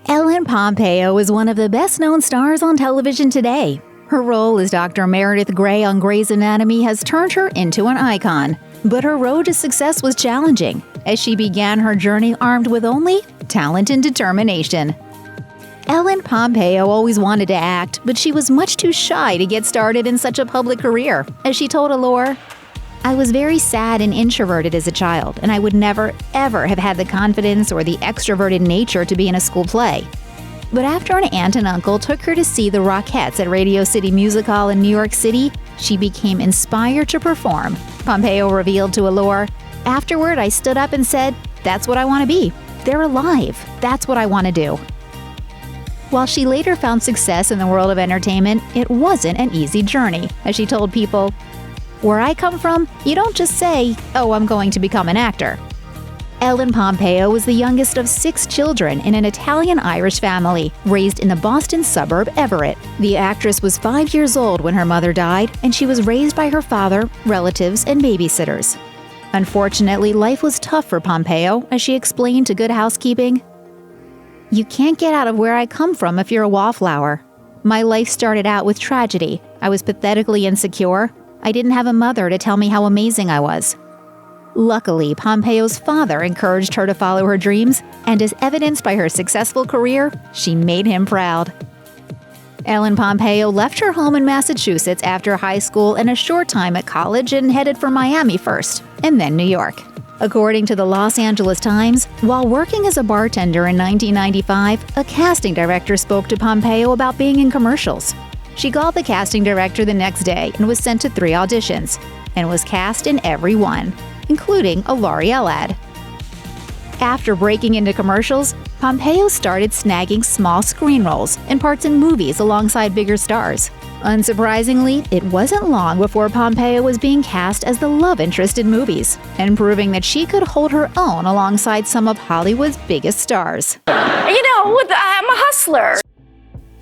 Ellen Pompeo is one of the best-known stars on television today. Her role as Dr. Meredith Grey on Grey's Anatomy has turned her into an icon. But her road to success was challenging, as she began her journey armed with only talent and determination. Ellen Pompeo always wanted to act, but she was much too shy to get started in such a public career. As she told Allure, "I was very sad and introverted as a child, and I would never, ever have had the confidence or the extroverted nature to be in a school play. But after an aunt and uncle took her to see the Rockettes at Radio City Music Hall in New York City, she became inspired to perform." Pompeo revealed to Allure, "Afterward, I stood up and said, that's what I want to be. They're alive. That's what I want to do." While she later found success in the world of entertainment, it wasn't an easy journey. As she told people, "Where I come from, you don't just say, 'Oh, I'm going to become an actor.'" Ellen Pompeo was the youngest of 6 children in an Italian-Irish family, raised in the Boston suburb Everett. The actress was 5 years old when her mother died, and she was raised by her father, relatives, and babysitters. Unfortunately, life was tough for Pompeo, as she explained to Good Housekeeping, "You can't get out of where I come from if you're a wallflower. My life started out with tragedy. I was pathetically insecure. I didn't have a mother to tell me how amazing I was." Luckily, Pompeo's father encouraged her to follow her dreams, and as evidenced by her successful career, she made him proud. Ellen Pompeo left her home in Massachusetts after high school and a short time at college and headed for Miami first, and then New York. According to the Los Angeles Times, while working as a bartender in 1995, a casting director spoke to Pompeo about being in commercials. She called the casting director the next day and was sent to 3 auditions, and was cast in every one, including a L'Oreal ad. After breaking into commercials, Pompeo started snagging small screen roles and parts in movies alongside bigger stars. Unsurprisingly, it wasn't long before Pompeo was being cast as the love interest in movies, and proving that she could hold her own alongside some of Hollywood's biggest stars. I'm a hustler.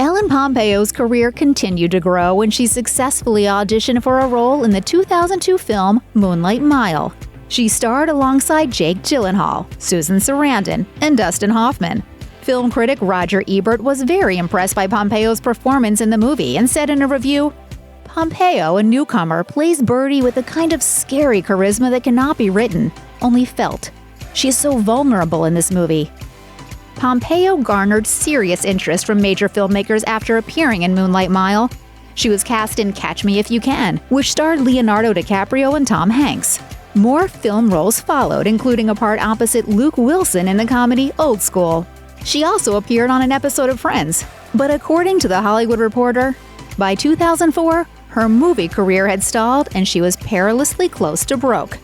Ellen Pompeo's career continued to grow when she successfully auditioned for a role in the 2002 film Moonlight Mile. She starred alongside Jake Gyllenhaal, Susan Sarandon, and Dustin Hoffman. Film critic Roger Ebert was very impressed by Pompeo's performance in the movie and said in a review, "Pompeo, a newcomer, plays Birdie with a kind of scary charisma that cannot be written, only felt. She is so vulnerable in this movie." Pompeo garnered serious interest from major filmmakers after appearing in Moonlight Mile. She was cast in Catch Me If You Can, which starred Leonardo DiCaprio and Tom Hanks. More film roles followed, including a part opposite Luke Wilson in the comedy Old School. She also appeared on an episode of Friends. But according to The Hollywood Reporter, by 2004, her movie career had stalled and she was perilously close to broke.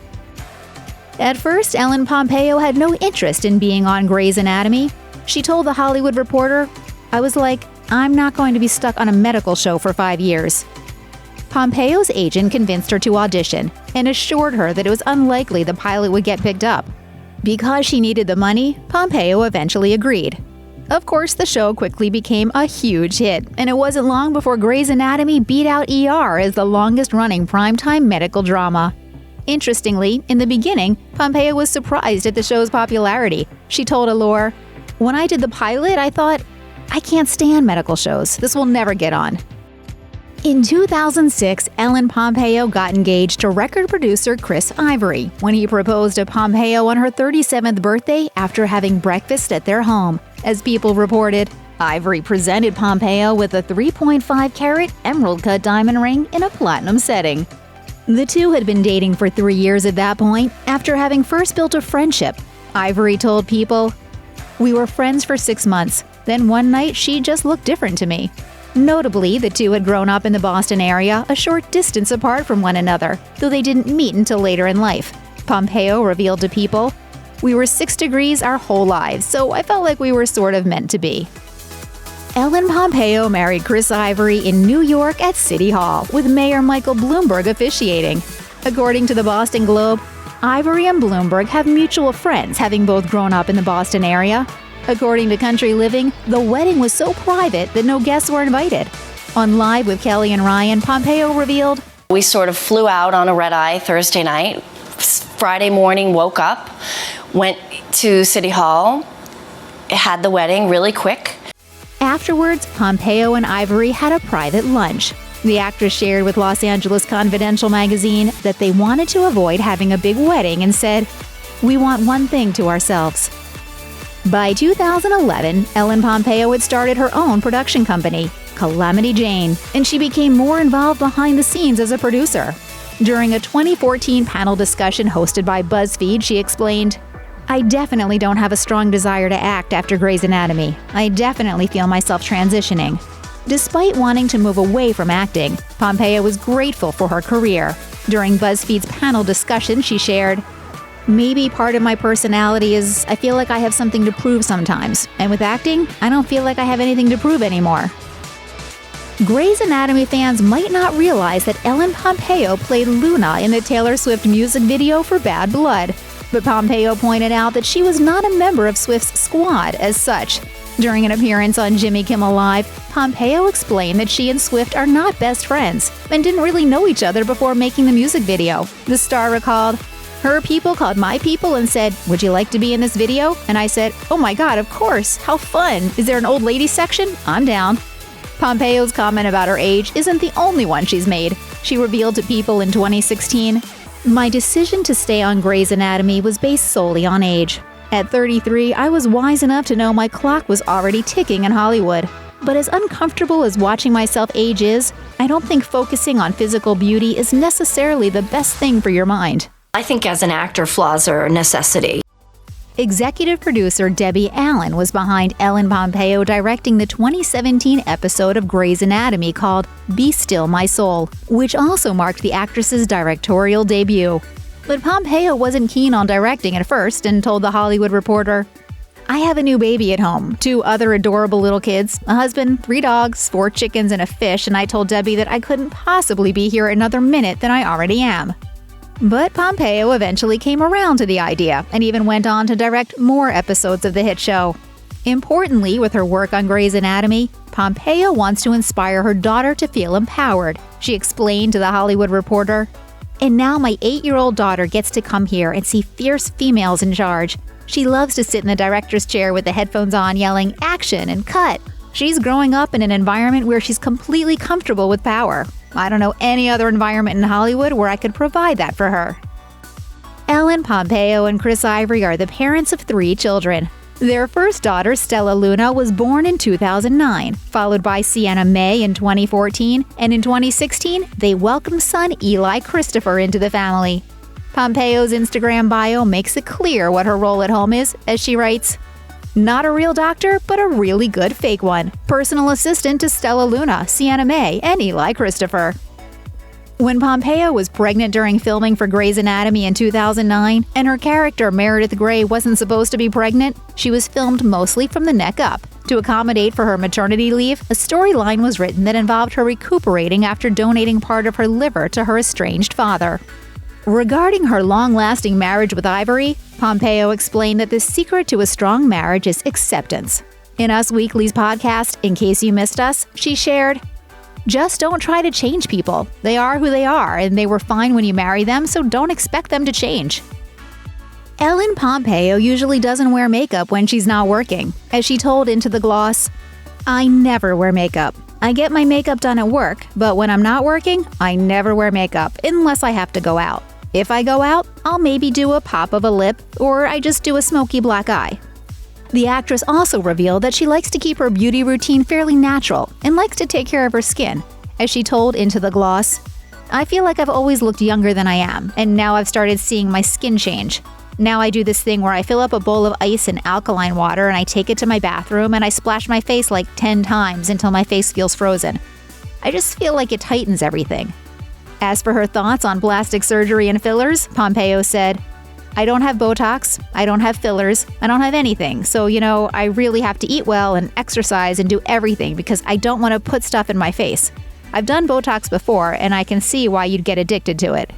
At first, Ellen Pompeo had no interest in being on Grey's Anatomy. She told The Hollywood Reporter, "I was like, I'm not going to be stuck on a medical show for 5 years." Pompeo's agent convinced her to audition and assured her that it was unlikely the pilot would get picked up. Because she needed the money, Pompeo eventually agreed. Of course, the show quickly became a huge hit, and it wasn't long before Grey's Anatomy beat out ER as the longest-running primetime medical drama. Interestingly, in the beginning, Pompeo was surprised at the show's popularity. She told Allure, "When I did the pilot, I thought, I can't stand medical shows. This will never get on." In 2006, Ellen Pompeo got engaged to record producer Chris Ivory when he proposed to Pompeo on her 37th birthday after having breakfast at their home. As People reported, Ivory presented Pompeo with a 3.5-carat emerald-cut diamond ring in a platinum setting. The two had been dating for 3 years at that point, after having first built a friendship. Ivory told People, "We were friends for 6 months. Then one night she just looked different to me." Notably, the two had grown up in the Boston area, a short distance apart from one another, though they didn't meet until later in life. Pompeo revealed to People, "We were 6 degrees our whole lives, so I felt like we were sort of meant to be." Ellen Pompeo married Chris Ivory in New York at City Hall, with Mayor Michael Bloomberg officiating. According to the Boston Globe, Ivory and Bloomberg have mutual friends, having both grown up in the Boston area. According to Country Living, the wedding was so private that no guests were invited. On Live with Kelly and Ryan, Pompeo revealed, We sort of flew out on a red-eye Thursday night. Friday morning, woke up, went to City Hall, had the wedding really quick. Afterwards, Pompeo and Ivory had a private lunch. The actress shared with Los Angeles Confidential magazine that they wanted to avoid having a big wedding and said, "We want one thing to ourselves." By 2011, Ellen Pompeo had started her own production company, Calamity Jane, and she became more involved behind the scenes as a producer. During a 2014 panel discussion hosted by BuzzFeed, she explained, "I definitely don't have a strong desire to act after Grey's Anatomy. I definitely feel myself transitioning." Despite wanting to move away from acting, Pompeo was grateful for her career. During BuzzFeed's panel discussion, she shared, "Maybe part of my personality is I feel like I have something to prove sometimes, and with acting, I don't feel like I have anything to prove anymore." Grey's Anatomy fans might not realize that Ellen Pompeo played Luna in the Taylor Swift music video for Bad Blood, but Pompeo pointed out that she was not a member of Swift's squad as such. During an appearance on Jimmy Kimmel Live, Pompeo explained that she and Swift are not best friends and didn't really know each other before making the music video. The star recalled, "Her people called my people and said, 'Would you like to be in this video?' And I said, 'Oh my God, of course, how fun. Is there an old lady section? I'm down.'" Pompeo's comment about her age isn't the only one she's made. She revealed to People in 2016, "My decision to stay on Grey's Anatomy was based solely on age. At 33, I was wise enough to know my clock was already ticking in Hollywood. But as uncomfortable as watching myself age is, I don't think focusing on physical beauty is necessarily the best thing for your mind." I think as an actor, flaws are a necessity. Executive producer Debbie Allen was behind Ellen Pompeo directing the 2017 episode of Grey's Anatomy called Be Still My Soul, which also marked the actress's directorial debut. But Pompeo wasn't keen on directing at first and told The Hollywood Reporter, "I have a new baby at home, 2 other adorable little kids, a husband, 3 dogs, 4 chickens, and a fish, and I told Debbie that I couldn't possibly be here another minute than I already am." But Pompeo eventually came around to the idea and even went on to direct more episodes of the hit show. Importantly, with her work on Grey's Anatomy, Pompeo wants to inspire her daughter to feel empowered. She explained to The Hollywood Reporter, "And now my 8-year-old daughter gets to come here and see fierce females in charge. She loves to sit in the director's chair with the headphones on yelling, 'Action!' and 'Cut!' She's growing up in an environment where she's completely comfortable with power. I don't know any other environment in Hollywood where I could provide that for her." Ellen Pompeo and Chris Ivory are the parents of 3 children. Their first daughter, Stella Luna, was born in 2009, followed by Sienna May in 2014, and in 2016, they welcomed son Eli Christopher into the family. Pompeo's Instagram bio makes it clear what her role at home is, as she writes, "Not a real doctor, but a really good fake one. Personal assistant to Stella Luna, Sienna May, and Eli Christopher." When Pompeo was pregnant during filming for Grey's Anatomy in 2009, and her character Meredith Grey wasn't supposed to be pregnant, she was filmed mostly from the neck up. To accommodate for her maternity leave, a storyline was written that involved her recuperating after donating part of her liver to her estranged father. Regarding her long-lasting marriage with Ivory, Pompeo explained that the secret to a strong marriage is acceptance. In Us Weekly's podcast, In Case You Missed Us, she shared, "Just don't try to change people. They are who they are, and they were fine when you marry them, so don't expect them to change." Ellen Pompeo usually doesn't wear makeup when she's not working. As she told Into the Gloss, "I never wear makeup. I get my makeup done at work, but when I'm not working, I never wear makeup unless I have to go out. If I go out, I'll maybe do a pop of a lip, or I just do a smoky black eye." The actress also revealed that she likes to keep her beauty routine fairly natural and likes to take care of her skin. As she told Into the Gloss, "I feel like I've always looked younger than I am, and now I've started seeing my skin change. Now I do this thing where I fill up a bowl of ice and alkaline water and I take it to my bathroom and I splash my face like 10 times until my face feels frozen. I just feel like it tightens everything." As for her thoughts on plastic surgery and fillers, Pompeo said, "I don't have Botox, I don't have fillers, I don't have anything, so I really have to eat well and exercise and do everything because I don't want to put stuff in my face. I've done Botox before and I can see why you'd get addicted to it."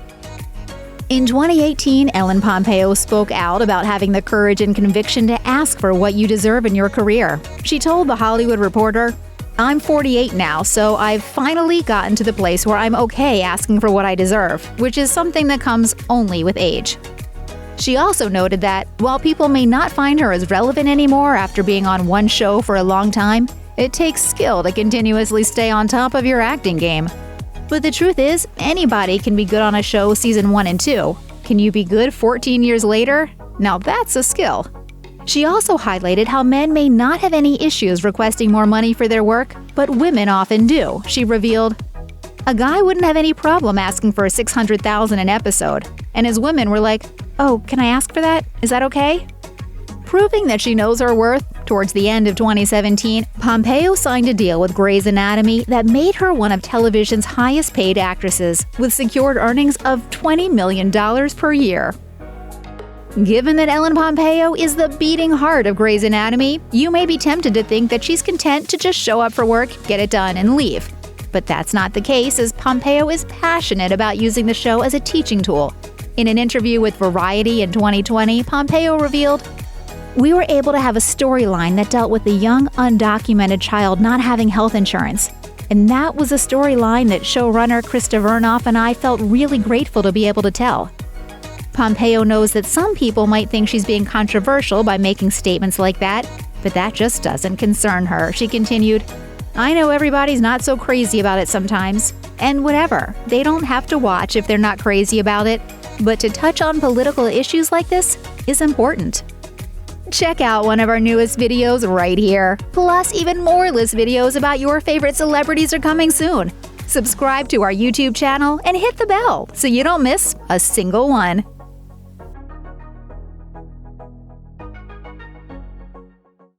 In 2018, Ellen Pompeo spoke out about having the courage and conviction to ask for what you deserve in your career. She told The Hollywood Reporter, "I'm 48 now, so I've finally gotten to the place where I'm okay asking for what I deserve, which is something that comes only with age." She also noted that, while people may not find her as relevant anymore after being on one show for a long time, it takes skill to continuously stay on top of your acting game. But the truth is, anybody can be good on a show season 1 and 2. Can you be good 14 years later? Now that's a skill. She also highlighted how men may not have any issues requesting more money for their work, but women often do. She revealed, "A guy wouldn't have any problem asking for $600,000 an episode, and his women were like, 'Oh, can I ask for that? Is that okay?'" Proving that she knows her worth, towards the end of 2017, Pompeo signed a deal with Grey's Anatomy that made her one of television's highest-paid actresses, with secured earnings of $20 million per year. Given that Ellen Pompeo is the beating heart of Grey's Anatomy, you may be tempted to think that she's content to just show up for work, get it done, and leave. But that's not the case, as Pompeo is passionate about using the show as a teaching tool. In an interview with Variety in 2020, Pompeo revealed, "We were able to have a storyline that dealt with a young, undocumented child not having health insurance. And that was a storyline that showrunner Krista Vernoff and I felt really grateful to be able to tell." Pompeo knows that some people might think she's being controversial by making statements like that, but that just doesn't concern her. She continued, "I know everybody's not so crazy about it sometimes. And whatever, they don't have to watch if they're not crazy about it. But to touch on political issues like this is important." Check out one of our newest videos right here. Plus, even more list videos about your favorite celebrities are coming soon. Subscribe to our YouTube channel and hit the bell so you don't miss a single one.